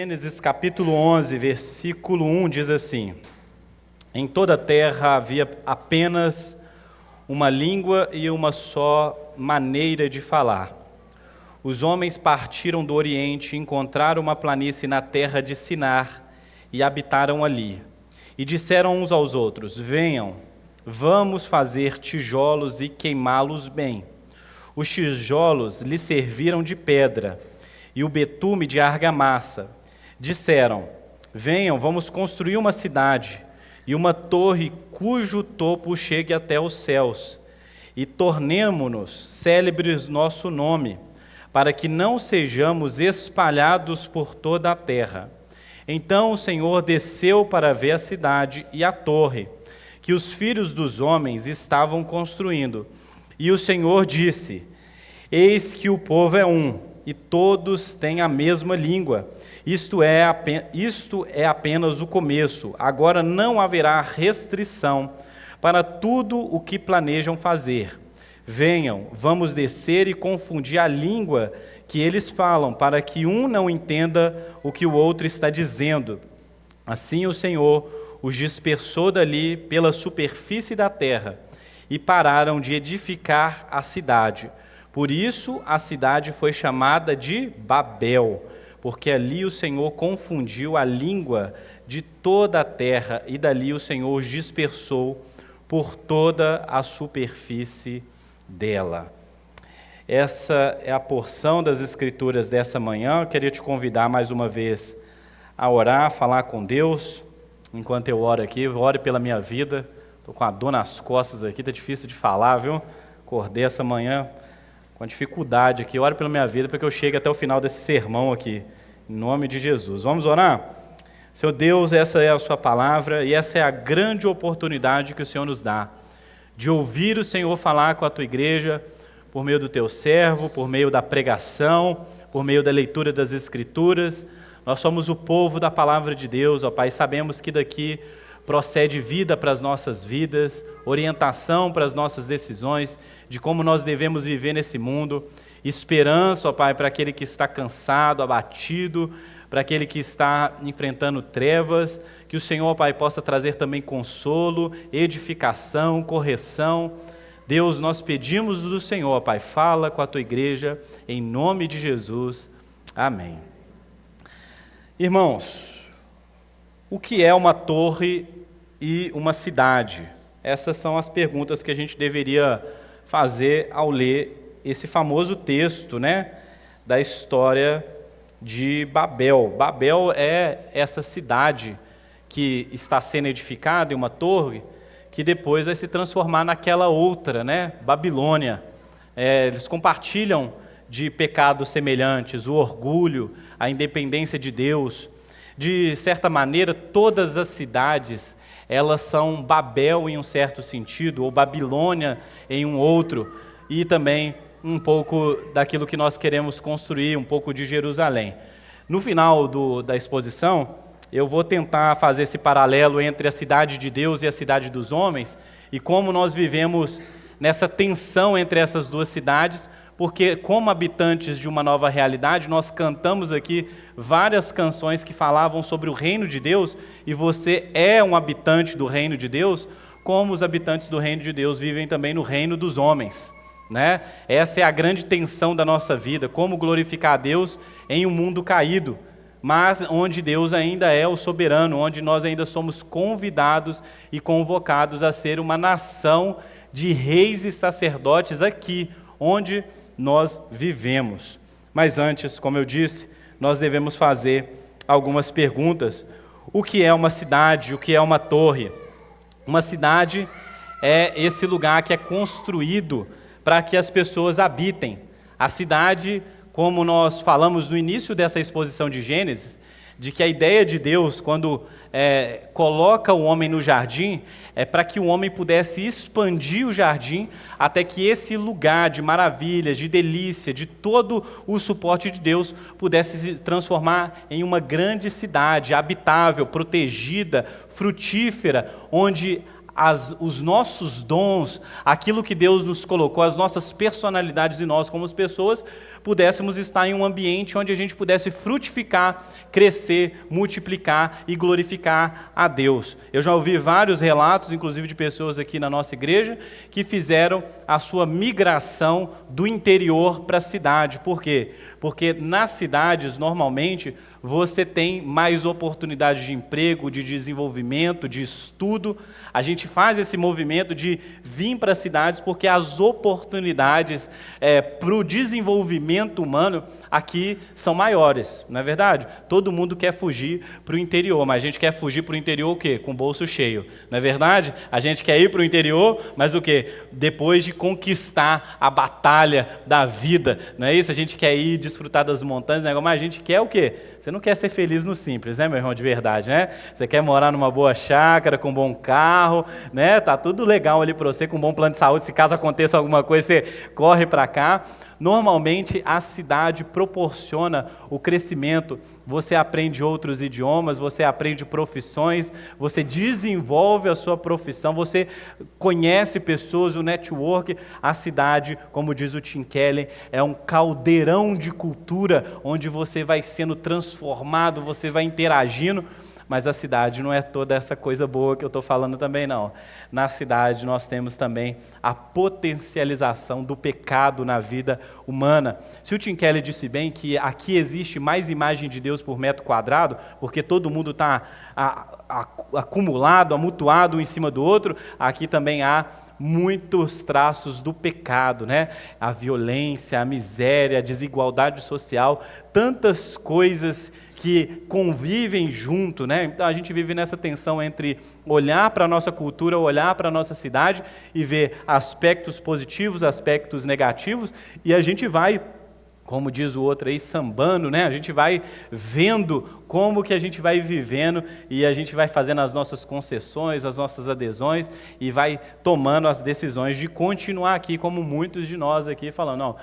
Gênesis capítulo 11, versículo 1 diz assim: Em toda a terra havia apenas uma língua e uma só maneira de falar. Os homens partiram do Oriente e encontraram uma planície na terra de Sinar e habitaram ali. E disseram uns aos outros: Venham, vamos fazer tijolos e queimá-los bem. Os tijolos lhe serviram de pedra e o betume de argamassa. Disseram: Venham, vamos construir uma cidade e uma torre cujo topo chegue até os céus, e tornemo-nos célebres nosso nome, para que não sejamos espalhados por toda a terra. Então o Senhor desceu para ver a cidade e a torre, que os filhos dos homens estavam construindo. E o Senhor disse: Eis que o povo é um, e todos têm a mesma língua. Isto é apenas o começo. Agora não haverá restrição para tudo o que planejam fazer. Venham, vamos descer e confundir a língua que eles falam, para que um não entenda o que o outro está dizendo. Assim o Senhor os dispersou dali pela superfície da terra, e pararam de edificar a cidade. Por isso a cidade foi chamada de Babel, porque ali o Senhor confundiu a língua de toda a terra, e dali o Senhor os dispersou por toda a superfície dela. Essa é a porção das Escrituras dessa manhã. Eu queria te convidar mais uma vez a orar, a falar com Deus. Enquanto eu oro aqui, ore pela minha vida. Estou com a dor nas costas aqui, está difícil de falar, viu? Acordei essa manhã com dificuldade aqui. Ore pela minha vida para que eu chegue até o final desse sermão aqui, em nome de Jesus. Vamos orar? Senhor Deus, essa é a sua palavra e essa é a grande oportunidade que o Senhor nos dá, de ouvir o Senhor falar com a tua igreja, por meio do teu servo, por meio da pregação, por meio da leitura das Escrituras. Nós somos o povo da palavra de Deus, ó Pai, sabemos que daqui procede vida para as nossas vidas, orientação para as nossas decisões, de como nós devemos viver nesse mundo, esperança, ó Pai, para aquele que está cansado, abatido, para aquele que está enfrentando trevas, que o Senhor, ó Pai, possa trazer também consolo, edificação, correção. Deus, nós pedimos do Senhor, ó Pai, fala com a tua igreja, em nome de Jesus. Amém. Irmãos, o que é uma torre e uma cidade? Essas são as perguntas que a gente deveria fazer ao ler esse famoso texto, da história de Babel. Babel é essa cidade que está sendo edificada em uma torre, que depois vai se transformar naquela outra, Babilônia. Eles compartilham de pecados semelhantes, o orgulho, a independência de Deus. De certa maneira, todas as cidades, elas são Babel em um certo sentido, ou Babilônia em um outro, e também um pouco daquilo que nós queremos construir, um pouco de Jerusalém. No final da exposição, eu vou tentar fazer esse paralelo entre a cidade de Deus e a cidade dos homens, e como nós vivemos nessa tensão entre essas duas cidades, porque como habitantes de uma nova realidade, nós cantamos aqui várias canções que falavam sobre o reino de Deus, e você é um habitante do reino de Deus, como os habitantes do reino de Deus vivem também no reino dos homens. Essa é a grande tensão da nossa vida, como glorificar a Deus em um mundo caído, mas onde Deus ainda é o soberano, onde nós ainda somos convidados e convocados a ser uma nação de reis e sacerdotes aqui, onde nós vivemos. Mas antes, como eu disse, nós devemos fazer algumas perguntas. O que é uma cidade? O que é uma torre? Uma cidade é esse lugar que é construído para que as pessoas habitem. A cidade, como nós falamos no início dessa exposição de Gênesis, de que a ideia de Deus, quando coloca o homem no jardim, é para que o homem pudesse expandir o jardim até que esse lugar de maravilhas, de delícia, de todo o suporte de Deus pudesse se transformar em uma grande cidade, habitável, protegida, frutífera, onde os nossos dons, aquilo que Deus nos colocou, as nossas personalidades e nós como as pessoas, pudéssemos estar em um ambiente onde a gente pudesse frutificar, crescer, multiplicar e glorificar a Deus. Eu já ouvi vários relatos, inclusive de pessoas aqui na nossa igreja, que fizeram a sua migração do interior para a cidade. Por quê? Porque nas cidades, normalmente, você tem mais oportunidades de emprego, de desenvolvimento, de estudo. A gente faz esse movimento de vir para as cidades porque as oportunidades para o desenvolvimento humano aqui são maiores, não é verdade? Todo mundo quer fugir para o interior, mas a gente quer fugir para o interior o quê? Com o bolso cheio, não é verdade? A gente quer ir para o interior, mas o quê? Depois de conquistar a batalha da vida, não é isso? A gente quer ir desfrutar das montanhas, mas a gente quer o quê? Você não quer ser feliz no simples, né, meu irmão, de verdade, né? Você quer morar numa boa chácara, com um bom carro, né? Tá tudo legal ali para você, com um bom plano de saúde, se caso aconteça alguma coisa, você corre para cá. Normalmente, a cidade proporciona o crescimento, você aprende outros idiomas, você aprende profissões, você desenvolve a sua profissão, você conhece pessoas, o network. A cidade, como diz o Tim Keller, é um caldeirão de cultura, onde você vai sendo transformado, você vai interagindo. Mas a cidade não é toda essa coisa boa que eu estou falando também, não. Na cidade nós temos também a potencialização do pecado na vida humana. Se o Tim Keller disse bem que aqui existe mais imagem de Deus por metro quadrado, porque todo mundo está acumulado, amontoado um em cima do outro, aqui também há muitos traços do pecado, né? A violência, a miséria, a desigualdade social, tantas coisas que convivem junto, né? Então a gente vive nessa tensão entre olhar para a nossa cultura, olhar para a nossa cidade e ver aspectos positivos, aspectos negativos, e a gente vai, como diz o outro aí, sambando, né? A gente vai vendo como que a gente vai vivendo e a gente vai fazendo as nossas concessões, as nossas adesões e vai tomando as decisões de continuar aqui, como muitos de nós aqui falando, não,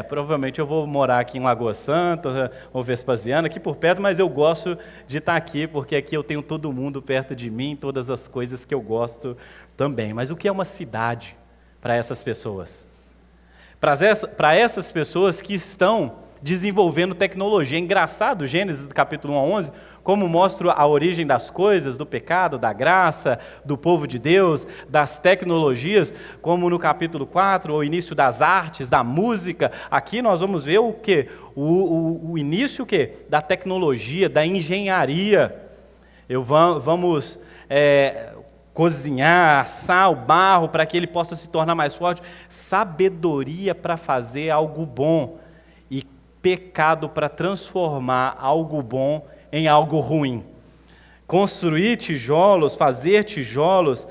provavelmente eu vou morar aqui em Lagoa Santa ou Vespasiano, aqui por perto, mas eu gosto de estar aqui porque aqui eu tenho todo mundo perto de mim, todas as coisas que eu gosto também. Mas o que é uma cidade para essas pessoas? Para essas pessoas que estão desenvolvendo tecnologia. É engraçado, Gênesis capítulo 1 a 11, como mostra a origem das coisas, do pecado, da graça, do povo de Deus, das tecnologias, como no capítulo 4, o início das artes, da música. Aqui nós vamos ver o quê? O início o quê? Da tecnologia, da engenharia. Vamos cozinhar, assar o barro para que ele possa se tornar mais forte. Sabedoria para fazer algo bom e pecado para transformar algo bom em algo ruim. Construir tijolos, fazer tijolos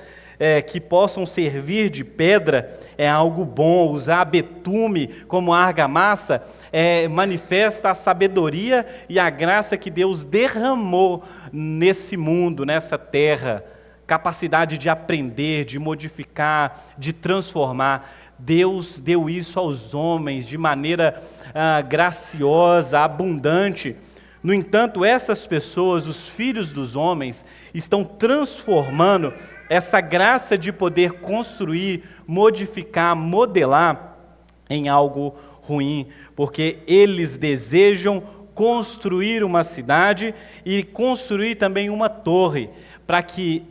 que possam servir de pedra é algo bom. Usar betume como argamassa manifesta a sabedoria e a graça que Deus derramou nesse mundo, nessa terra. Capacidade de aprender, de modificar, de transformar. Deus deu isso aos homens de maneira graciosa, abundante. No entanto, essas pessoas, os filhos dos homens, estão transformando essa graça de poder construir, modificar, modelar em algo ruim, porque eles desejam construir uma cidade e construir também uma torre, para que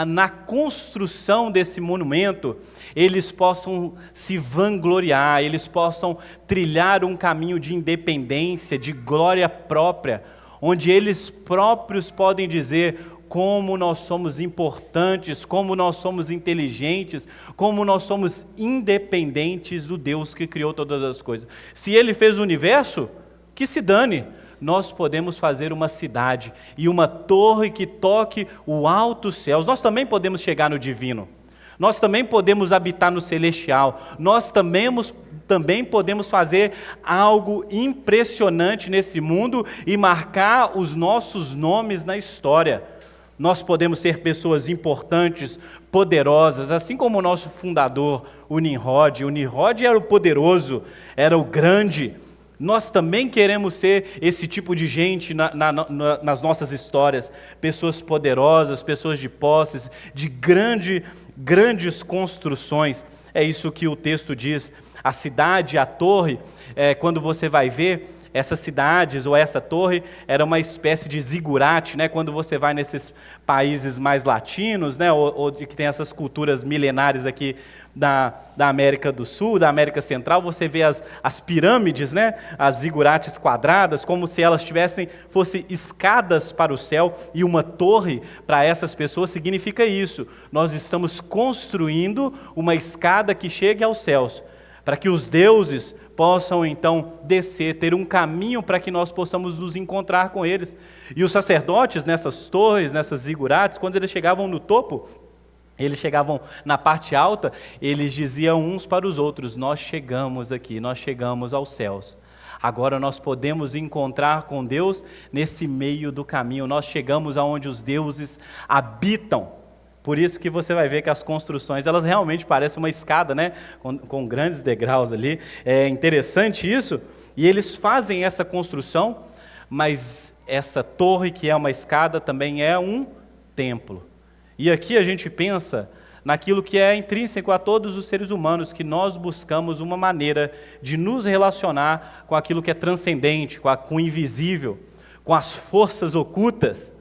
na construção desse monumento eles possam se vangloriar, eles possam trilhar um caminho de independência, de glória própria, onde eles próprios podem dizer como nós somos importantes, como nós somos inteligentes, como nós somos independentes do Deus que criou todas as coisas. Se Ele fez o universo, que se dane. Nós podemos fazer uma cidade e uma torre que toque o alto céus. Nós também podemos chegar no divino. Nós também podemos habitar no celestial. Nós também podemos fazer algo impressionante nesse mundo e marcar os nossos nomes na história. Nós podemos ser pessoas importantes, poderosas, assim como o nosso fundador, o Nimrod. O Nimrod era o poderoso, era o grande. Nós também queremos ser esse tipo de gente nas nossas histórias, pessoas poderosas, pessoas de posses, de grande grandes construções. É isso que o texto diz. A cidade, a torre, quando você vai ver, essas cidades ou essa torre era uma espécie de zigurate, né? Quando você vai nesses países mais latinos, né? ou que tem essas culturas milenares aqui da América do Sul, da América Central, você vê as pirâmides, né? As zigurates quadradas, como se elas fossem escadas para o céu, e uma torre para essas pessoas significa isso. Nós estamos construindo uma escada que chegue aos céus, para que os deuses possam então descer, ter um caminho para que nós possamos nos encontrar com eles. E os sacerdotes nessas torres, nessas zigurates, quando eles chegavam no topo, eles chegavam na parte alta, eles diziam uns para os outros: nós chegamos aqui, nós chegamos aos céus. Agora nós podemos encontrar com Deus nesse meio do caminho, nós chegamos aonde os deuses habitam. Por isso que você vai ver que as construções, elas realmente parecem uma escada, né? Com grandes degraus ali. É interessante isso. E eles fazem essa construção, mas essa torre, que é uma escada, também é um templo. E aqui a gente pensa naquilo que é intrínseco a todos os seres humanos, que nós buscamos uma maneira de nos relacionar com aquilo que é transcendente, com o invisível, com as forças ocultas.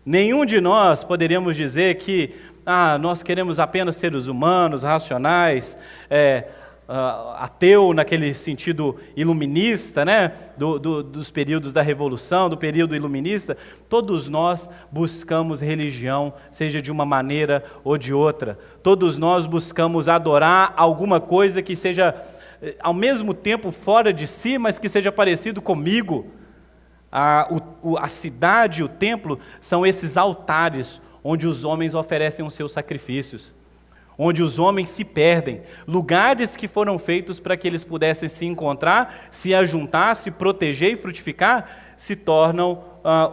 Nenhum de nós poderíamos dizer que nós queremos apenas seres humanos, racionais, ateu naquele sentido iluminista, né? Dos períodos da Revolução, do período iluminista. Todos nós buscamos religião, seja de uma maneira ou de outra. Todos nós buscamos adorar alguma coisa que seja, ao mesmo tempo, fora de si, mas que seja parecido comigo. A cidade, o templo, são esses altares onde os homens oferecem os seus sacrifícios, onde os homens se perdem, lugares que foram feitos para que eles pudessem se encontrar, se ajuntar, se proteger e frutificar, se tornam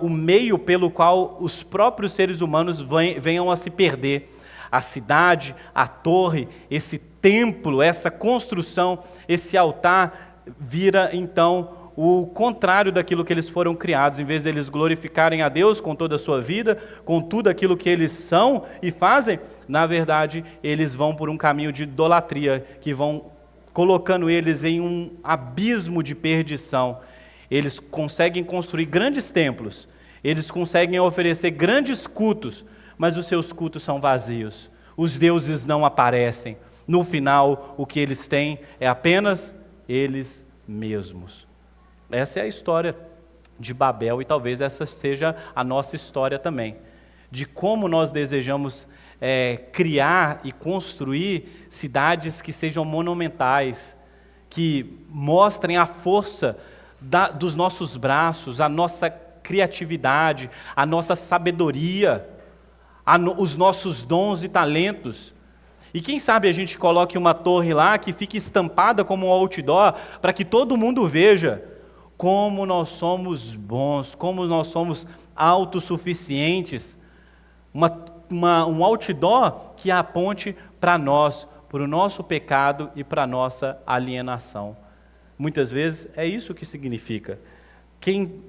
o meio pelo qual os próprios seres humanos venham a se perder. A cidade, a torre, esse templo, essa construção, esse altar, vira então o contrário daquilo que eles foram criados. Em vez de eles glorificarem a Deus com toda a sua vida, com tudo aquilo que eles são e fazem, na verdade, eles vão por um caminho de idolatria, que vão colocando eles em um abismo de perdição. Eles conseguem construir grandes templos, eles conseguem oferecer grandes cultos, mas os seus cultos são vazios. Os deuses não aparecem. No final, o que eles têm é apenas eles mesmos. Essa é a história de Babel, e talvez essa seja a nossa história também, de como nós desejamos criar e construir cidades que sejam monumentais, que mostrem a força dos nossos braços, a nossa criatividade, a nossa sabedoria, os nossos dons e talentos. E quem sabe a gente coloque uma torre lá que fique estampada como um outdoor, para que todo mundo veja como nós somos bons, como nós somos autossuficientes. Um outdoor que aponte para nós, para o nosso pecado e para a nossa alienação. Muitas vezes é isso que significa.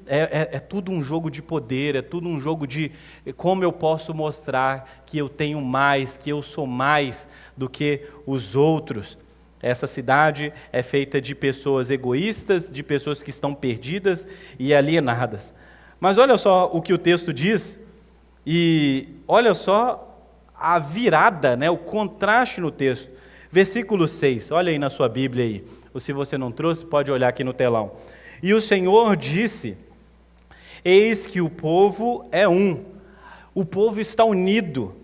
É tudo um jogo de poder, é tudo um jogo de como eu posso mostrar que eu tenho mais, que eu sou mais do que os outros. Essa cidade é feita de pessoas egoístas, de pessoas que estão perdidas e alienadas. Mas olha só o que o texto diz, e olha só a virada, né, o contraste no texto. Versículo 6, olha aí na sua Bíblia aí, ou se você não trouxe, pode olhar aqui no telão. E o Senhor disse: eis que o povo é um, o povo está unido,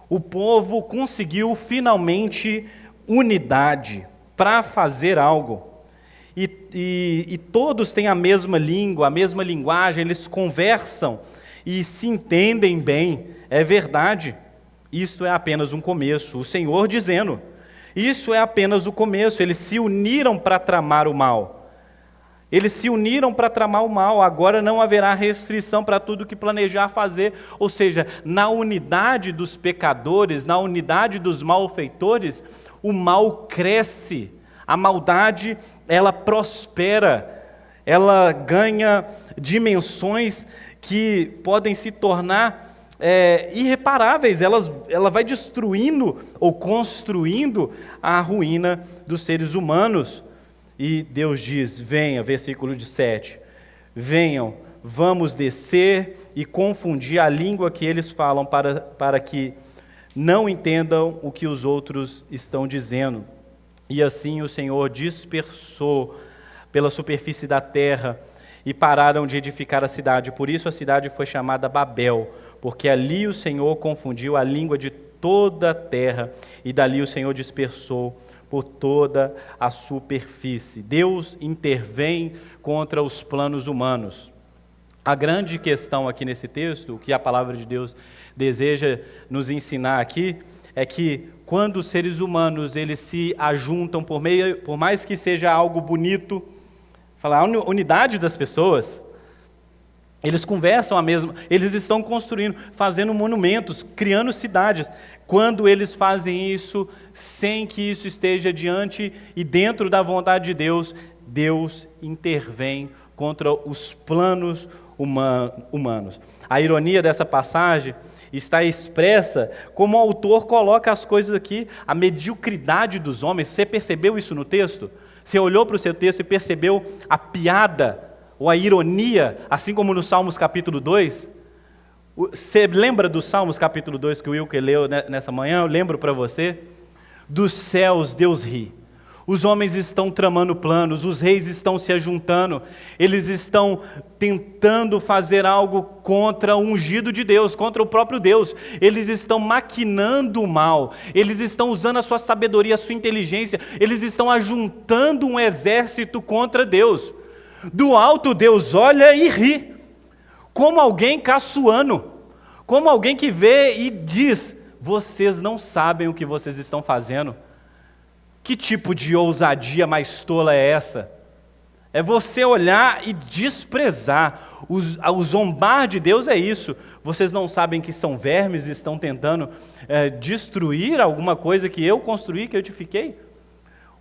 o povo conseguiu finalmente unidade para fazer algo, e todos têm a mesma língua, a mesma linguagem, eles conversam e se entendem bem. É verdade, isto é apenas um começo. O Senhor dizendo, isso é apenas o começo. Eles se uniram para tramar o mal. Eles se uniram para tramar o mal. Agora não haverá restrição para tudo que planejar fazer. Ou seja, na unidade dos pecadores, na unidade dos malfeitores, o mal cresce, a maldade, ela prospera, ela ganha dimensões que podem se tornar irreparáveis, ela vai destruindo ou construindo a ruína dos seres humanos. E Deus diz, venha, versículo 7, venham, vamos descer e confundir a língua que eles falam para que não entendam o que os outros estão dizendo. E assim o Senhor dispersou pela superfície da terra e pararam de edificar a cidade. Por isso a cidade foi chamada Babel, porque ali o Senhor confundiu a língua de toda a terra e dali o Senhor dispersou por toda a superfície. Deus intervém contra os planos humanos. A grande questão aqui nesse texto, o que a palavra de Deus deseja nos ensinar aqui, é que quando os seres humanos eles se ajuntam, por mais que seja algo bonito, falar a unidade das pessoas, eles conversam eles estão construindo, fazendo monumentos, criando cidades. Quando eles fazem isso, sem que isso esteja diante e dentro da vontade de Deus, Deus intervém contra os planos humanos. A ironia dessa passagem está expressa como o autor coloca as coisas aqui, a mediocridade dos homens. Você percebeu isso no texto? Você olhou para o seu texto e percebeu a piada ou a ironia, assim como no Salmos capítulo 2? Você lembra do Salmos capítulo 2 que o Wilker leu nessa manhã? Eu lembro para você. Dos céus Deus ri. Os homens estão tramando planos, os reis estão se ajuntando, eles estão tentando fazer algo contra o ungido de Deus, contra o próprio Deus. Eles estão maquinando o mal, eles estão usando a sua sabedoria, a sua inteligência, eles estão ajuntando um exército contra Deus. Do alto Deus olha e ri, como alguém caçoando, como alguém que vê e diz, vocês não sabem o que vocês estão fazendo. Que tipo de ousadia mais tola é essa? É você olhar e desprezar. O zombar de Deus é isso. Vocês não sabem que são vermes e estão tentando destruir alguma coisa que eu construí, que eu edifiquei?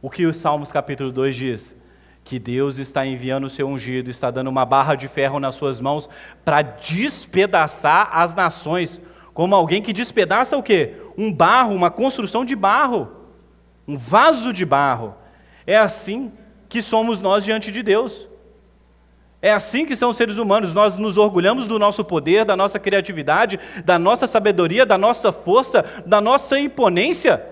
O que o Salmos capítulo 2 diz? Que Deus está enviando o seu ungido, está dando uma barra de ferro nas suas mãos para despedaçar as nações. Como alguém que despedaça o quê? Um barro, uma construção de barro. Um vaso de barro. É assim que somos nós diante de Deus. É assim que são os seres humanos. Nós nos orgulhamos do nosso poder, da nossa criatividade, da nossa sabedoria, da nossa força, da nossa imponência.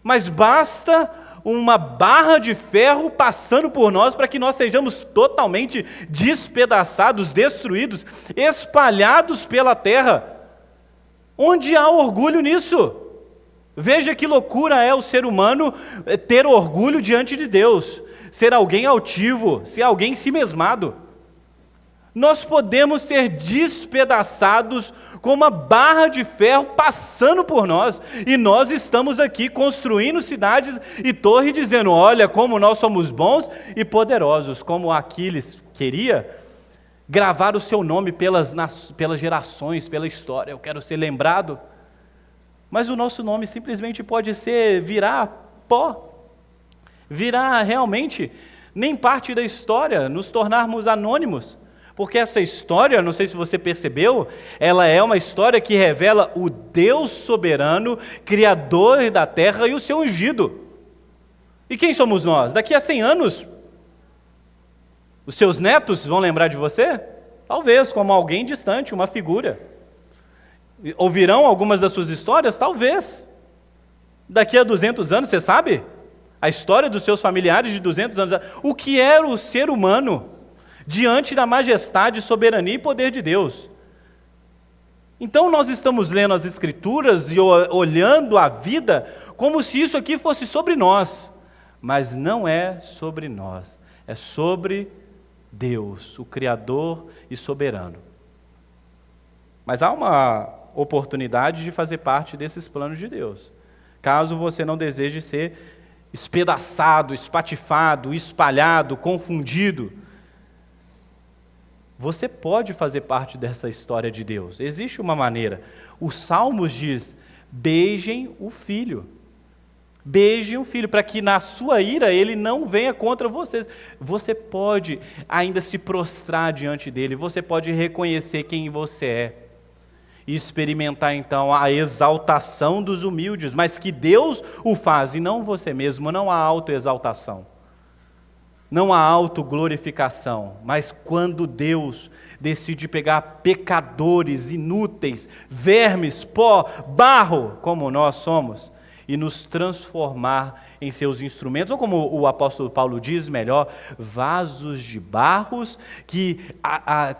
Mas basta uma barra de ferro passando por nós para que nós sejamos totalmente despedaçados, destruídos, espalhados pela terra. Onde há orgulho nisso? Veja que loucura é o ser humano ter orgulho diante de Deus, ser alguém altivo, ser alguém ensimesmado. Nós podemos ser despedaçados com uma barra de ferro passando por nós, e nós estamos aqui construindo cidades e torres, dizendo, olha como nós somos bons e poderosos, como Aquiles queria gravar o seu nome pelas gerações, pela história. Eu quero ser lembrado. Mas o nosso nome simplesmente pode virar pó, virar realmente nem parte da história, nos tornarmos anônimos. Porque essa história, não sei se você percebeu, ela é uma história que revela o Deus soberano, criador da terra e o seu ungido. E quem somos nós? Daqui a 100 anos, os seus netos vão lembrar de você? Talvez, como alguém distante, uma figura. Ouvirão algumas das suas histórias? Talvez. Daqui a 200 anos, você sabe? A história dos seus familiares de 200 anos. O que era o ser humano diante da majestade, soberania e poder de Deus? Então nós estamos lendo as Escrituras e olhando a vida como se isso aqui fosse sobre nós. Mas não é sobre nós. É sobre Deus, o Criador e soberano. Mas há uma oportunidade de fazer parte desses planos de Deus. Caso você não deseje ser espedaçado, espatifado, espalhado, confundido, você pode fazer parte dessa história de Deus. Existe uma maneira. Os Salmos diz, beijem o filho. Beijem o filho, para que na sua ira ele não venha contra vocês. Você pode ainda se prostrar diante dele, você pode reconhecer quem você é. e experimentar então a exaltação dos humildes, mas que Deus o faz e não você mesmo. Não há autoexaltação, não há autoglorificação, mas quando Deus decide pegar pecadores inúteis, vermes, pó, barro, como nós somos, e nos transformar em seus instrumentos, ou como o apóstolo Paulo diz melhor, vasos de barros que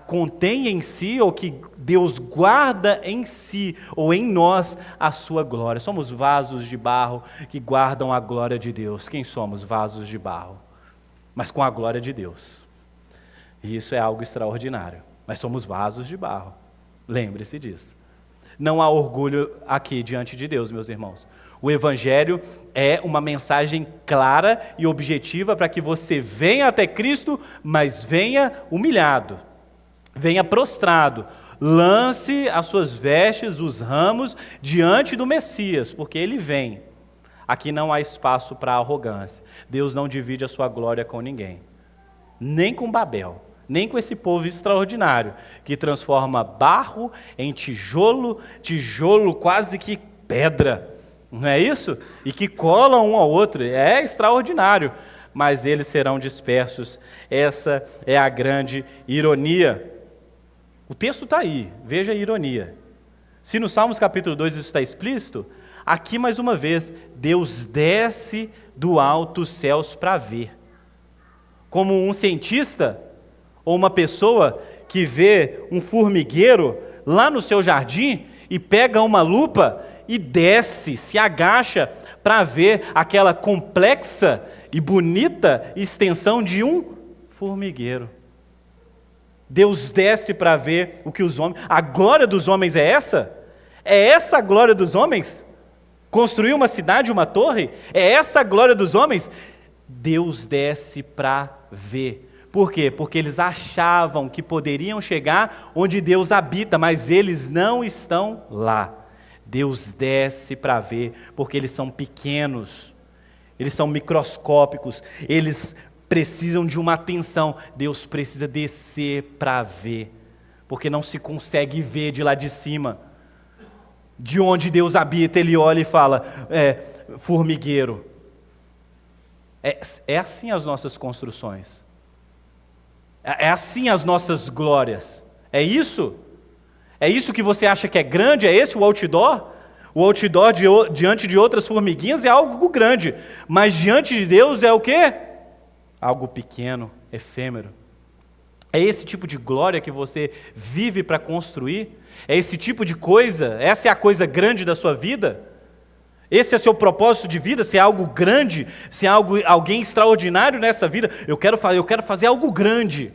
contém em si, ou que Deus guarda em si, ou em nós, a sua glória. Somos vasos de barro que guardam a glória de Deus. Quem somos? Vasos de barro, mas com a glória de Deus. E isso é algo extraordinário. Mas somos vasos de barro. Lembre-se disso. Não há orgulho aqui diante de Deus, meus irmãos. O Evangelho é uma mensagem clara e objetiva para que você venha até Cristo, mas venha humilhado, venha prostrado, lance as suas vestes, os ramos, diante do Messias, porque Ele vem. Aqui não há espaço para arrogância. Deus não divide a sua glória com ninguém, nem com Babel, nem com esse povo extraordinário, que transforma barro em tijolo, tijolo quase que pedra, não é isso? E que cola um ao outro, é extraordinário, mas eles serão dispersos. Essa é a grande ironia. O texto está aí, veja a ironia. Se no Salmos capítulo 2 isso está explícito, aqui mais uma vez, Deus desce do alto os céus para ver. Como um cientista, ou uma pessoa que vê um formigueiro lá no seu jardim e pega uma lupa e desce, se agacha para ver aquela complexa e bonita extensão de um formigueiro. Deus desce para ver o que os homens... A glória dos homens é essa? É essa a glória dos homens? Construir uma cidade, uma torre? É essa a glória dos homens? Deus desce para ver. Por quê? Porque eles achavam que poderiam chegar onde Deus habita, mas eles não estão lá. Deus desce para ver, porque eles são pequenos, eles são microscópicos, eles precisam de uma atenção. Deus precisa descer para ver, porque não se consegue ver de lá de cima. De onde Deus habita, Ele olha e fala, formigueiro. É assim as nossas construções. É assim as nossas glórias. É isso? É isso que você acha que é grande? É esse o outdoor? O outdoor diante de outras formiguinhas é algo grande. Mas diante de Deus é o quê? Algo pequeno, efêmero. É esse tipo de glória que você vive para construir? É esse tipo de coisa? Essa é a coisa grande da sua vida? Esse é seu propósito de vida? Se é algo grande? Se é alguém extraordinário nessa vida? Eu quero fazer algo grande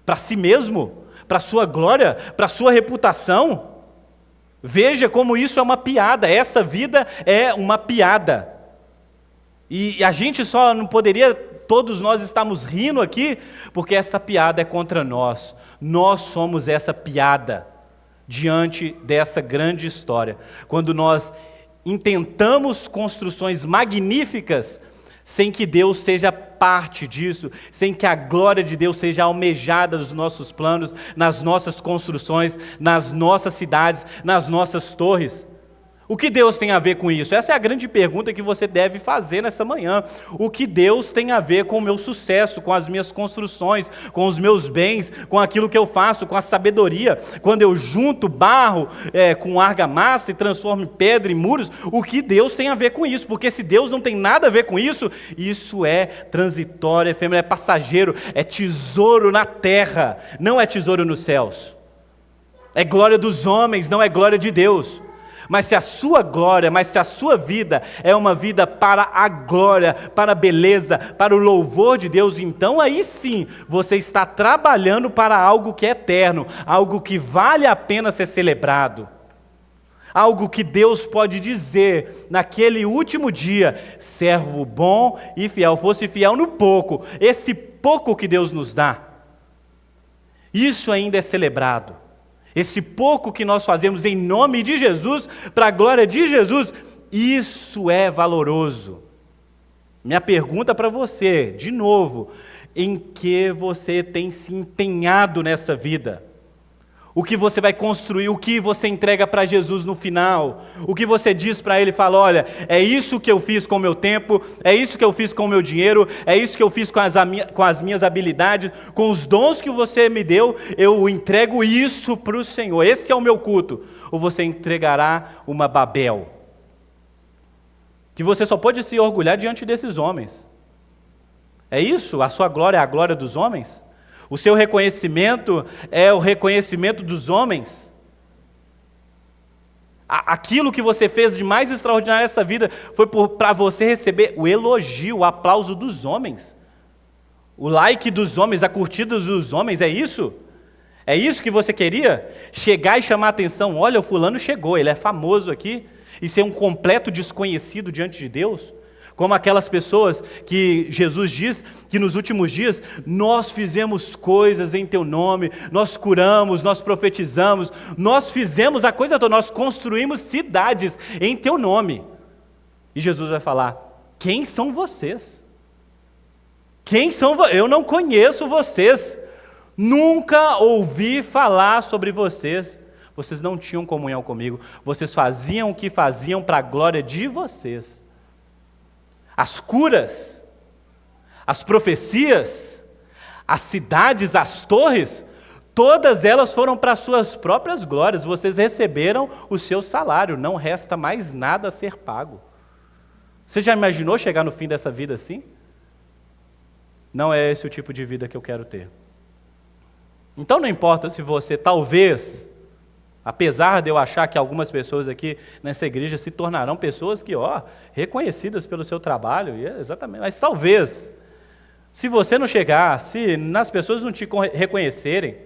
para si mesmo, para a sua glória, para a sua reputação. Veja como isso é uma piada. Essa vida é uma piada. E a gente só não poderia, todos nós estamos rindo aqui, porque essa piada é contra nós. Nós somos essa piada diante dessa grande história. Quando nós intentamos construções magníficas, sem que Deus seja parte disso, sem que a glória de Deus seja almejada nos nossos planos, nas nossas construções, nas nossas cidades, nas nossas torres. O que Deus tem a ver com isso? Essa é a grande pergunta que você deve fazer nessa manhã. O que Deus tem a ver com o meu sucesso, com as minhas construções, com os meus bens, com aquilo que eu faço, com a sabedoria? Quando eu junto barro com argamassa e transformo em pedra e muros, o que Deus tem a ver com isso? Porque se Deus não tem nada a ver com isso, isso é transitório, é efêmero, é passageiro, é tesouro na terra, não é tesouro nos céus. É glória dos homens, não é glória de Deus. Mas se a sua glória, se a sua vida é uma vida para a glória, para a beleza, para o louvor de Deus, então aí sim você está trabalhando para algo que é eterno, algo que vale a pena ser celebrado. Algo que Deus pode dizer naquele último dia, servo bom e fiel, fosse fiel no pouco, esse pouco que Deus nos dá, isso ainda é celebrado. Esse pouco que nós fazemos em nome de Jesus, para a glória de Jesus, isso é valoroso. Minha pergunta para você, de novo, em que você tem se empenhado nessa vida? O que você vai construir, o que você entrega para Jesus no final, o que você diz para Ele, fala, olha, é isso que eu fiz com o meu tempo, é isso que eu fiz com o meu dinheiro, é isso que eu fiz com as minhas habilidades, com os dons que você me deu, eu entrego isso para o Senhor, esse é o meu culto. Ou você entregará uma Babel, que você só pode se orgulhar diante desses homens. É isso? A sua glória é a glória dos homens? O seu reconhecimento é o reconhecimento dos homens? Aquilo que você fez de mais extraordinário nessa vida foi para você receber o elogio, o aplauso dos homens? O like dos homens, a curtida dos homens, é isso? É isso que você queria? Chegar e chamar a atenção, olha, o fulano chegou, ele é famoso aqui, e ser um completo desconhecido diante de Deus? Como aquelas pessoas que Jesus diz que nos últimos dias nós fizemos coisas em teu nome, nós curamos, nós profetizamos, nós fizemos a coisa toda, nós construímos cidades em teu nome. E Jesus vai falar, quem são vocês? Quem são vocês? Eu não conheço vocês, nunca ouvi falar sobre vocês. Vocês não tinham comunhão comigo, vocês faziam o que faziam para a glória de vocês. As curas, as profecias, as cidades, as torres, todas elas foram para suas próprias glórias. Vocês receberam o seu salário, não resta mais nada a ser pago. Você já imaginou chegar no fim dessa vida assim? Não é esse o tipo de vida que eu quero ter. Então não importa se você talvez, apesar de eu achar que algumas pessoas aqui nessa igreja se tornarão pessoas que, reconhecidas pelo seu trabalho, exatamente, mas talvez, se você não chegar, se as pessoas não te reconhecerem,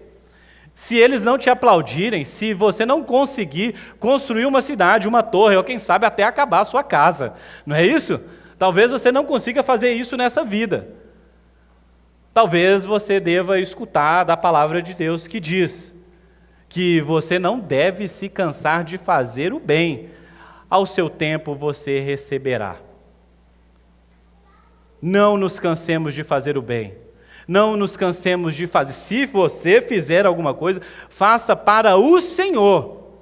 se eles não te aplaudirem, se você não conseguir construir uma cidade, uma torre, ou quem sabe até acabar a sua casa, não é isso? Talvez você não consiga fazer isso nessa vida. Talvez você deva escutar da palavra de Deus que diz que você não deve se cansar de fazer o bem, ao seu tempo você receberá. Não nos cansemos de fazer o bem, não nos cansemos de fazer. Se você fizer alguma coisa, faça para o Senhor.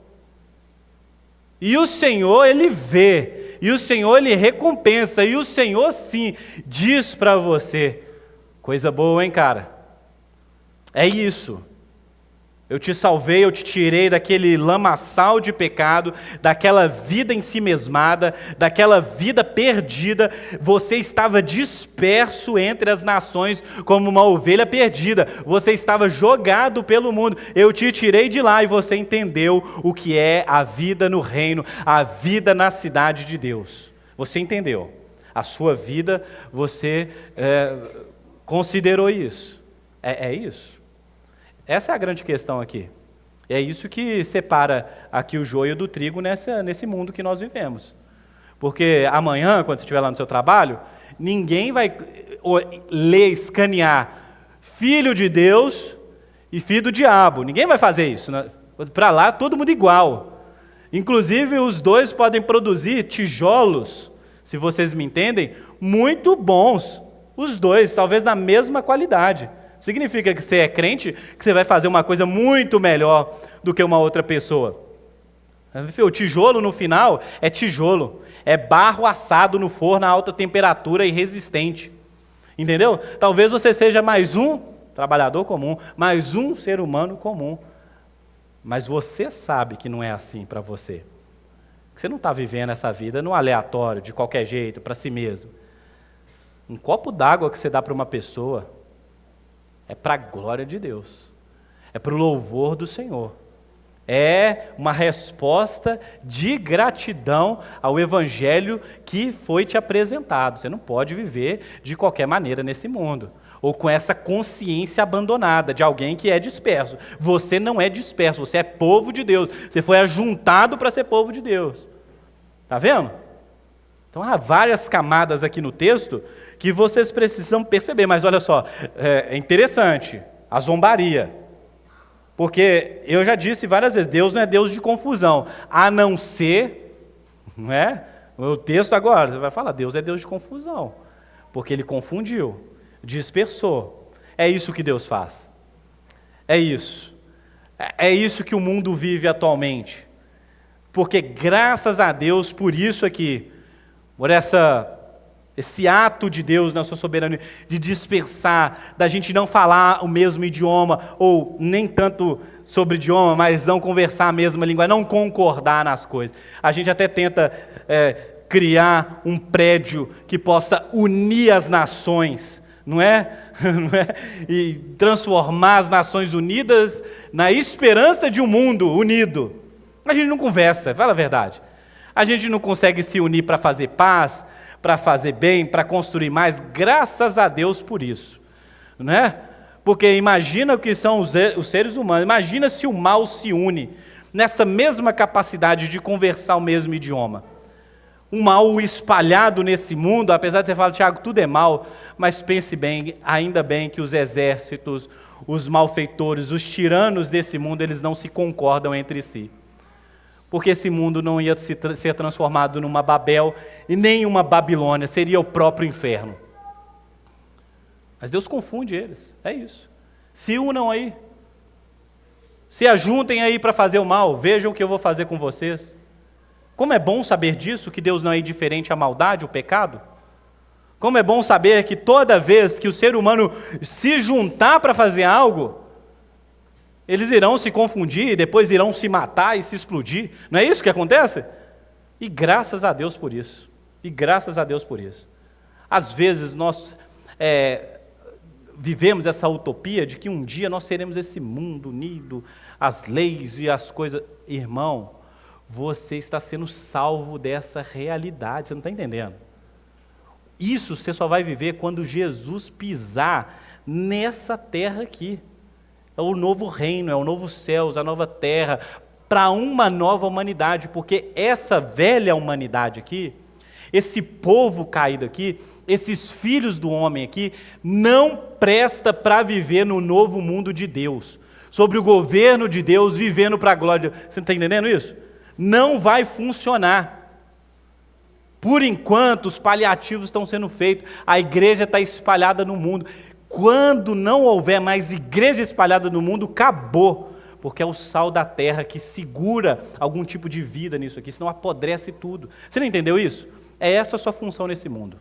E o Senhor, Ele vê, e o Senhor, Ele recompensa, e o Senhor, sim, diz para você, coisa boa, hein, cara? É isso. Eu te salvei, eu te tirei daquele lamaçal de pecado, daquela vida ensimesmada, daquela vida perdida. Você estava disperso entre as nações como uma ovelha perdida. Você estava jogado pelo mundo. Eu te tirei de lá e você entendeu o que é a vida no reino, a vida na cidade de Deus. Você entendeu. A sua vida, você considerou isso. É isso. Essa é a grande questão aqui. É isso que separa aqui o joio do trigo nesse mundo que nós vivemos. Porque amanhã, quando você estiver lá no seu trabalho, ninguém vai ler, escanear filho de Deus e filho do diabo. Ninguém vai fazer isso. Né? Para lá, todo mundo igual. Inclusive, os dois podem produzir tijolos, se vocês me entendem, muito bons. Os dois, talvez na mesma qualidade. Significa que você é crente, que você vai fazer uma coisa muito melhor do que uma outra pessoa. O tijolo no final é tijolo, é barro assado no forno a alta temperatura e resistente. Entendeu? Talvez você seja mais um trabalhador comum, mais um ser humano comum. Mas você sabe que não é assim para você. Que você não está vivendo essa vida no aleatório, de qualquer jeito, para si mesmo. Um copo d'água que você dá para uma pessoa é para a glória de Deus, é para o louvor do Senhor, é uma resposta de gratidão ao Evangelho que foi te apresentado. Você não pode viver de qualquer maneira nesse mundo, ou com essa consciência abandonada de alguém que é disperso. Você não é disperso, você é povo de Deus, você foi ajuntado para ser povo de Deus. Está vendo? Então há várias camadas aqui no texto que vocês precisam perceber, mas olha só, é interessante, a zombaria. Porque eu já disse várias vezes, Deus não é Deus de confusão, a não ser, não é? O texto agora, você vai falar, Deus é Deus de confusão, porque Ele confundiu, dispersou. É isso que Deus faz. É isso. É isso que o mundo vive atualmente. Porque graças a Deus por isso aqui, por esse ato de Deus na sua soberania, de dispersar, da gente não falar o mesmo idioma, ou nem tanto sobre idioma, mas não conversar a mesma língua, não concordar nas coisas. A gente até tenta criar um prédio que possa unir as nações, não é? E transformar as Nações Unidas na esperança de um mundo unido. A gente não conversa, fala a verdade. A gente não consegue se unir para fazer paz, para fazer bem, para construir mais, graças a Deus por isso, não é? Porque imagina o que são os seres humanos, imagina se o mal se une nessa mesma capacidade de conversar o mesmo idioma. Um mal espalhado nesse mundo, apesar de você falar, Tiago, tudo é mal, mas pense bem, ainda bem que os exércitos, os malfeitores, os tiranos desse mundo, eles não se concordam entre si. Porque esse mundo não ia ser transformado numa Babel e nem uma Babilônia, seria o próprio inferno. Mas Deus confunde eles, é isso. Se unam aí, se ajuntem aí para fazer o mal, vejam o que eu vou fazer com vocês. Como é bom saber disso, que Deus não é indiferente à maldade, ao pecado. Como é bom saber que toda vez que o ser humano se juntar para fazer algo, eles irão se confundir e depois irão se matar e se explodir. Não é isso que acontece? E graças a Deus por isso. E graças a Deus por isso. Às vezes nós vivemos essa utopia de que um dia nós seremos esse mundo unido, as leis e as coisas. Irmão, você está sendo salvo dessa realidade, você não está entendendo. Isso você só vai viver quando Jesus pisar nessa terra aqui. É o novo reino, é o novo céu, a nova terra, para uma nova humanidade, porque essa velha humanidade aqui, esse povo caído aqui, esses filhos do homem aqui, não presta para viver no novo mundo de Deus, sobre o governo de Deus, vivendo para a glória de Deus. Você não está entendendo isso? Não vai funcionar. Por enquanto, os paliativos estão sendo feitos, a igreja está espalhada no mundo. Quando não houver mais igreja espalhada no mundo, acabou, porque é o sal da terra que segura algum tipo de vida nisso aqui, senão apodrece tudo. Você não entendeu isso? É essa a sua função nesse mundo.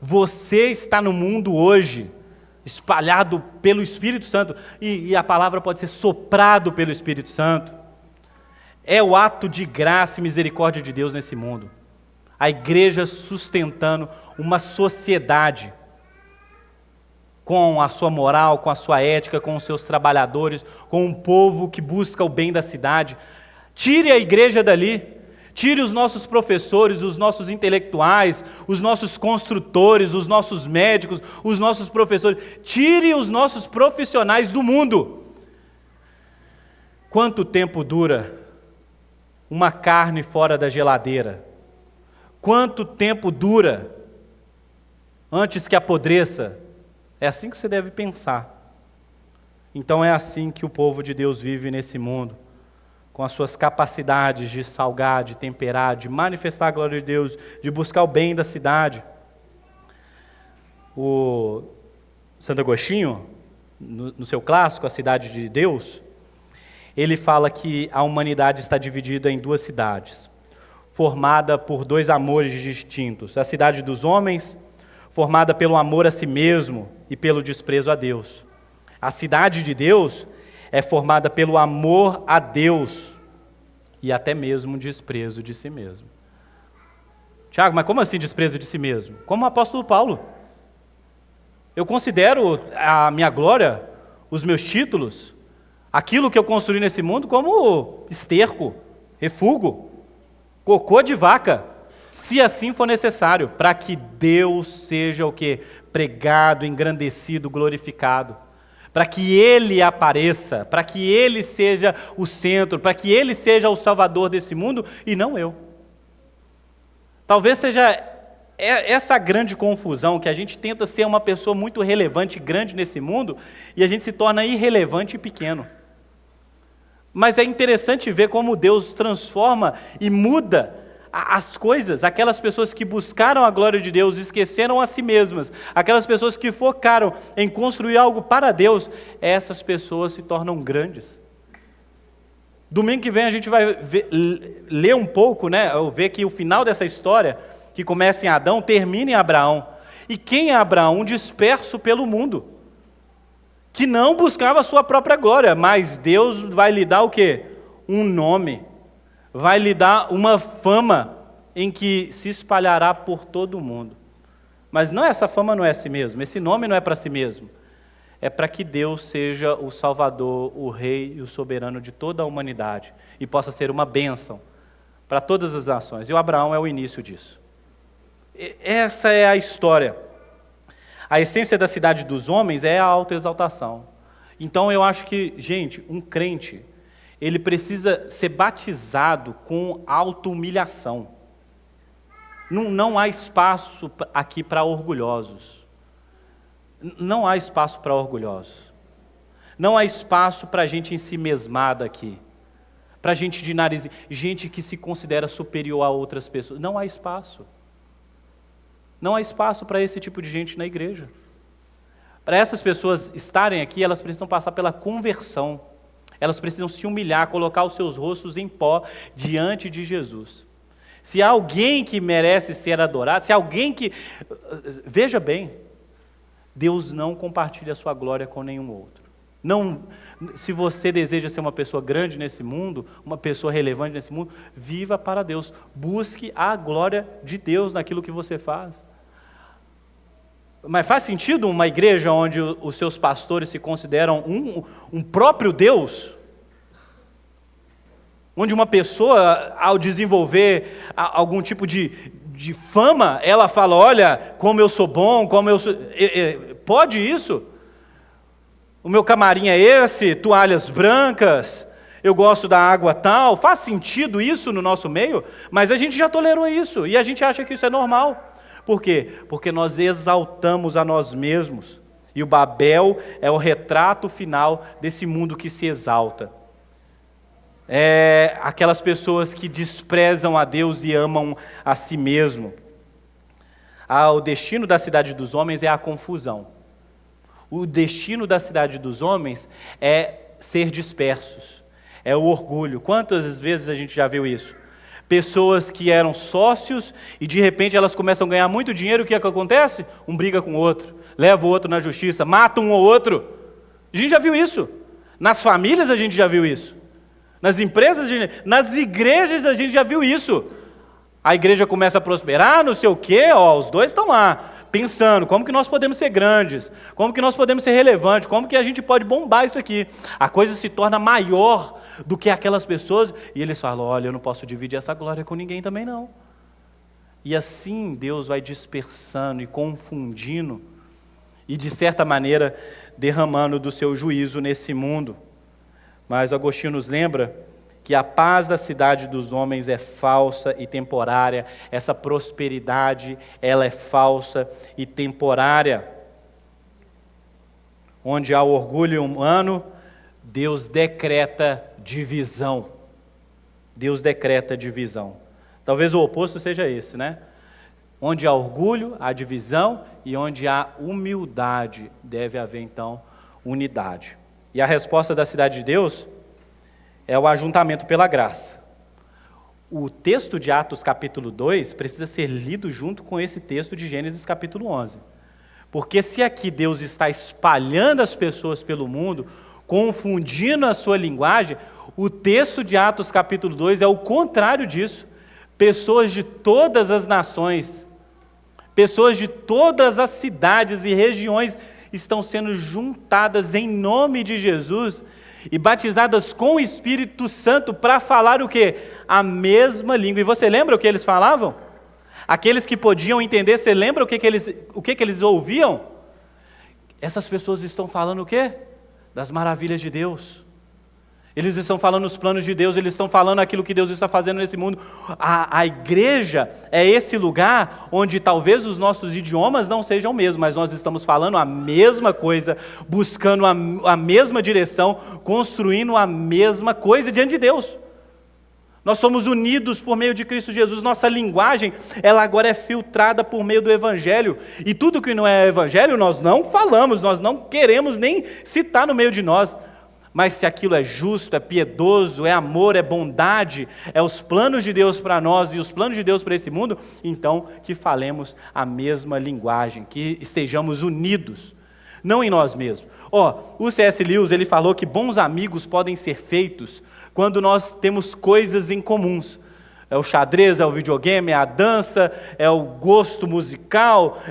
Você está no mundo hoje, espalhado pelo Espírito Santo, e a palavra pode ser soprado pelo Espírito Santo. É o ato de graça e misericórdia de Deus nesse mundo. A igreja sustentando uma sociedade com a sua moral, com a sua ética, com os seus trabalhadores, com um povo que busca o bem da cidade. Tire a igreja dali, tire os nossos professores, os nossos intelectuais, os nossos construtores, os nossos médicos, os nossos professores, tire os nossos profissionais do mundo. Quanto tempo dura uma carne fora da geladeira? Quanto tempo dura antes que apodreça? É assim que você deve pensar. Então é assim que o povo de Deus vive nesse mundo, com as suas capacidades de salgar, de temperar, de manifestar a glória de Deus, de buscar o bem da cidade. O Santo Agostinho, no seu clássico, A Cidade de Deus, ele fala que a humanidade está dividida em duas cidades, formada por dois amores distintos. A cidade dos homens, formada pelo amor a si mesmo e pelo desprezo a Deus. A cidade de Deus é formada pelo amor a Deus e até mesmo desprezo de si mesmo. Tiago, mas como assim desprezo de si mesmo? Como o apóstolo Paulo. Eu considero a minha glória, os meus títulos, aquilo que eu construí nesse mundo como esterco, refúgio, cocô de vaca, se assim for necessário, para que Deus seja o quê? Pregado, engrandecido, glorificado, para que Ele apareça, para que Ele seja o centro, para que Ele seja o salvador desse mundo e não eu. Talvez seja essa grande confusão, que a gente tenta ser uma pessoa muito relevante, grande nesse mundo, e a gente se torna irrelevante e pequeno. Mas é interessante ver como Deus transforma e muda as coisas, aquelas pessoas que buscaram a glória de Deus, esqueceram a si mesmas, aquelas pessoas que focaram em construir algo para Deus, essas pessoas se tornam grandes. Domingo que vem a gente vai ler um pouco, né? Ver que o final dessa história, que começa em Adão, termina em Abraão. E quem é Abraão? Um disperso pelo mundo, que não buscava a sua própria glória, mas Deus vai lhe dar o quê? Um nome, vai lhe dar uma fama em que se espalhará por todo o mundo. Mas não, essa fama não é a si mesmo, esse nome não é para si mesmo. É para que Deus seja o Salvador, o Rei e o soberano de toda a humanidade e possa ser uma bênção para todas as nações. E o Abraão é o início disso. Essa é a história. A essência da cidade dos homens é a autoexaltação. Então eu acho que, gente, um crente, ele precisa ser batizado com auto-humilhação. Não há espaço aqui para orgulhosos. Não há espaço para orgulhosos. Não há espaço para gente ensimesmada aqui. Para gente de nariz, gente que se considera superior a outras pessoas. Não há espaço. Não há espaço para esse tipo de gente na igreja. Para essas pessoas estarem aqui, elas precisam passar pela conversão. Elas precisam se humilhar, colocar os seus rostos em pó diante de Jesus. Se há alguém que merece ser adorado, se há alguém que... Veja bem, Deus não compartilha a sua glória com nenhum outro. Não, se você deseja ser uma pessoa grande nesse mundo, uma pessoa relevante nesse mundo, viva para Deus. Busque a glória de Deus naquilo que você faz. Mas faz sentido uma igreja onde os seus pastores se consideram um próprio Deus? Onde uma pessoa, ao desenvolver algum tipo de fama, ela fala, olha, como eu sou bom, como eu sou... Pode isso? O meu camarim é esse, toalhas brancas, eu gosto da água tal. Faz sentido isso no nosso meio? Mas a gente já tolerou isso, e a gente acha que isso é normal. Por quê? Porque nós exaltamos a nós mesmos. E o Babel é o retrato final desse mundo que se exalta. É aquelas pessoas que desprezam a Deus e amam a si mesmo. O destino da cidade dos homens é a confusão. O destino da cidade dos homens é ser dispersos. É o orgulho. Quantas vezes a gente já viu isso? Pessoas que eram sócios e de repente elas começam a ganhar muito dinheiro, o que é que acontece? Um briga com o outro, leva o outro na justiça, mata um ou outro. A gente já viu isso. Nas famílias a gente já viu isso. Nas empresas, nas igrejas a gente já viu isso. A igreja começa a prosperar, não sei o quê, os dois estão lá, pensando, como que nós podemos ser grandes, como que nós podemos ser relevantes, como que a gente pode bombar isso aqui. A coisa se torna maior do que aquelas pessoas, e eles falam, olha, eu não posso dividir essa glória com ninguém também não. E assim Deus vai dispersando e confundindo, e de certa maneira derramando do seu juízo nesse mundo. Mas Agostinho nos lembra que a paz da cidade dos homens é falsa e temporária, essa prosperidade, ela é falsa e temporária. Onde há orgulho humano, Deus decreta divisão. Deus decreta divisão. Talvez o oposto seja esse, né? Onde há orgulho, há divisão, e onde há humildade, deve haver então unidade. E a resposta da cidade de Deus é o ajuntamento pela graça. O texto de Atos capítulo 2 precisa ser lido junto com esse texto de Gênesis capítulo 11. Porque se aqui Deus está espalhando as pessoas pelo mundo, confundindo a sua linguagem, o texto de Atos capítulo 2 é o contrário disso. Pessoas de todas as nações, pessoas de todas as cidades e regiões estão sendo juntadas em nome de Jesus e batizadas com o Espírito Santo para falar o quê? A mesma língua. E você lembra o que eles falavam? Aqueles que podiam entender, você lembra o que eles ouviam? Essas pessoas estão falando o quê? Das maravilhas de Deus. Eles estão falando os planos de Deus, eles estão falando aquilo que Deus está fazendo nesse mundo. A igreja é esse lugar onde talvez os nossos idiomas não sejam o mesmo, mas nós estamos falando a mesma coisa, buscando a mesma direção, construindo a mesma coisa diante de Deus. Nós somos unidos por meio de Cristo Jesus. Nossa linguagem, ela agora é filtrada por meio do Evangelho. E tudo que não é Evangelho, nós não falamos, nós não queremos nem citar no meio de nós. Mas se aquilo é justo, é piedoso, é amor, é bondade, é os planos de Deus para nós e os planos de Deus para esse mundo, então que falemos a mesma linguagem, que estejamos unidos, não em nós mesmos. O C.S. Lewis, ele falou que bons amigos podem ser feitos quando nós temos coisas em comuns. É o xadrez, é o videogame, é a dança, é o gosto musical,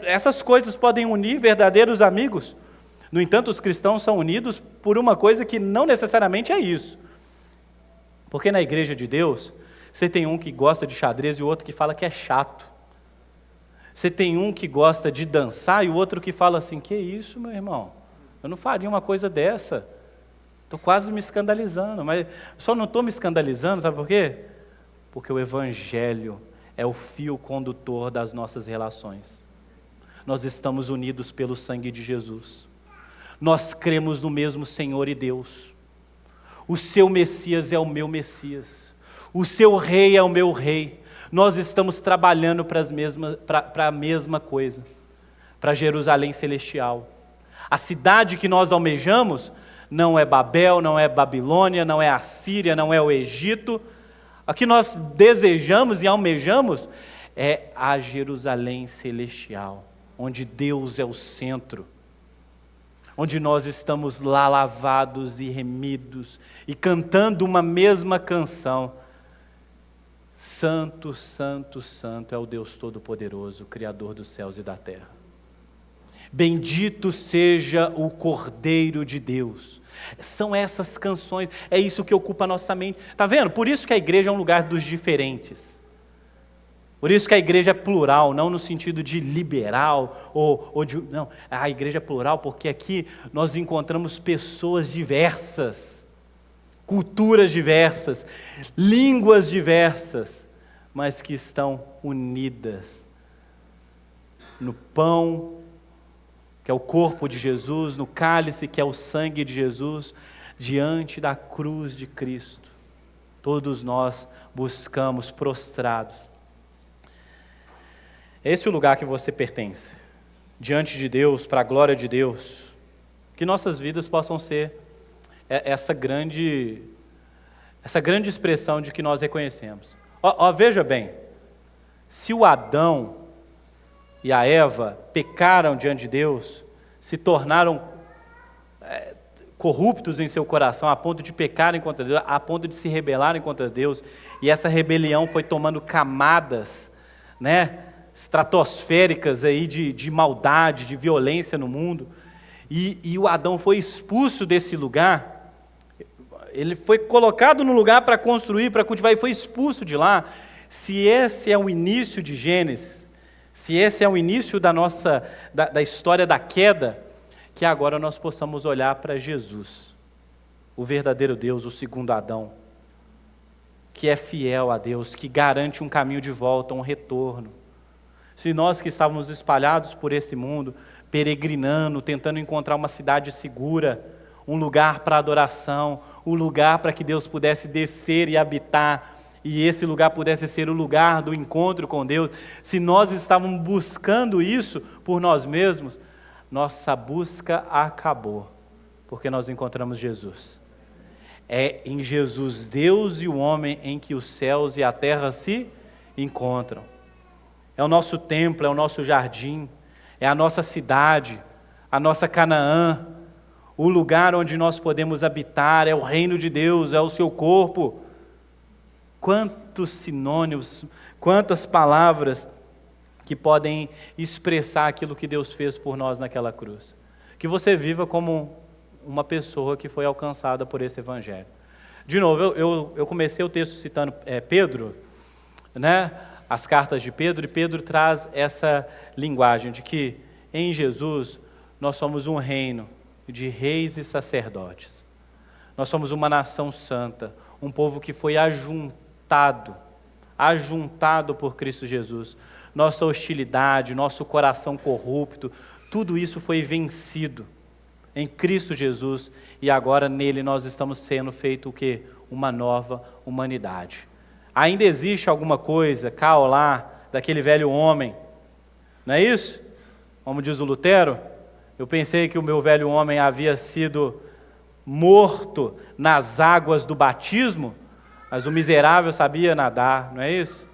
essas coisas podem unir verdadeiros amigos. No entanto, os cristãos são unidos por uma coisa que não necessariamente é isso. Porque na igreja de Deus, você tem um que gosta de xadrez e o outro que fala que é chato. Você tem um que gosta de dançar e o outro que fala assim, que isso, meu irmão? Eu não faria uma coisa dessa. Estou quase me escandalizando, mas só não estou me escandalizando, sabe por quê? Porque o Evangelho é o fio condutor das nossas relações. Nós estamos unidos pelo sangue de Jesus. Nós cremos no mesmo Senhor e Deus. O seu Messias é o meu Messias. O seu rei é o meu rei. Nós estamos trabalhando para a mesma coisa, para Jerusalém celestial. A cidade que nós almejamos não é Babel, não é Babilônia, não é a Síria, não é o Egito. O que nós desejamos e almejamos é a Jerusalém celestial, onde Deus é o centro. Onde nós estamos lá lavados e remidos, e cantando uma mesma canção. Santo, santo, santo é o Deus Todo-Poderoso, Criador dos céus e da terra. Bendito seja o Cordeiro de Deus. São essas canções, é isso que ocupa a nossa mente. Está vendo? Por isso que a igreja é um lugar dos diferentes. Por isso que a igreja é plural, não no sentido de liberal, não, a igreja é plural porque aqui nós encontramos pessoas diversas, culturas diversas, línguas diversas, mas que estão unidas no pão, que é o corpo de Jesus, no cálice, que é o sangue de Jesus, diante da cruz de Cristo. Todos nós buscamos prostrados. Esse é o lugar que você pertence, diante de Deus, para a glória de Deus, que nossas vidas possam ser essa grande expressão de que nós reconhecemos. Veja bem, se o Adão e a Eva pecaram diante de Deus, se tornaram corruptos em seu coração, a ponto de pecarem contra Deus, a ponto de se rebelarem contra Deus, e essa rebelião foi tomando camadas, estratosféricas aí de maldade, de violência no mundo, e o Adão foi expulso desse lugar, ele foi colocado no lugar para construir, para cultivar, e foi expulso de lá. Se esse é o início de Gênesis, se esse é o início da história da queda, que agora nós possamos olhar para Jesus, o verdadeiro Deus, o segundo Adão, que é fiel a Deus, que garante um caminho de volta, um retorno. Se nós que estávamos espalhados por esse mundo, peregrinando, tentando encontrar uma cidade segura, um lugar para adoração, um lugar para que Deus pudesse descer e habitar, e esse lugar pudesse ser o lugar do encontro com Deus, se nós estávamos buscando isso por nós mesmos, nossa busca acabou, porque nós encontramos Jesus. É em Jesus, Deus e o homem, em que os céus e a terra se encontram. É o nosso templo, é o nosso jardim, é a nossa cidade, a nossa Canaã, o lugar onde nós podemos habitar, é o reino de Deus, é o seu corpo. Quantos sinônimos, quantas palavras que podem expressar aquilo que Deus fez por nós naquela cruz. Que você viva como uma pessoa que foi alcançada por esse evangelho. De novo, eu comecei o texto citando Pedro, as cartas de Pedro, e Pedro traz essa linguagem de que em Jesus nós somos um reino de reis e sacerdotes. Nós somos uma nação santa, um povo que foi ajuntado por Cristo Jesus. Nossa hostilidade, nosso coração corrupto, tudo isso foi vencido em Cristo Jesus, e agora nele nós estamos sendo feito o quê? Uma nova humanidade. Ainda existe alguma coisa cá ou lá daquele velho homem, não é isso? Como diz o Lutero, eu pensei que o meu velho homem havia sido morto nas águas do batismo, mas o miserável sabia nadar, não é isso?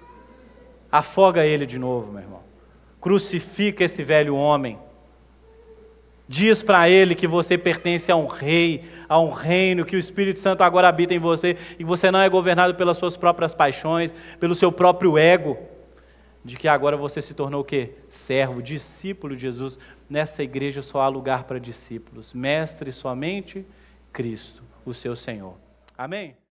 Afoga ele de novo, meu irmão. Crucifica esse velho homem. Diz para ele que você pertence a um rei, a um reino, que o Espírito Santo agora habita em você, e que você não é governado pelas suas próprias paixões, pelo seu próprio ego, de que agora você se tornou o quê? Servo, discípulo de Jesus. Nessa igreja só há lugar para discípulos. Mestre somente Cristo, o seu Senhor. Amém?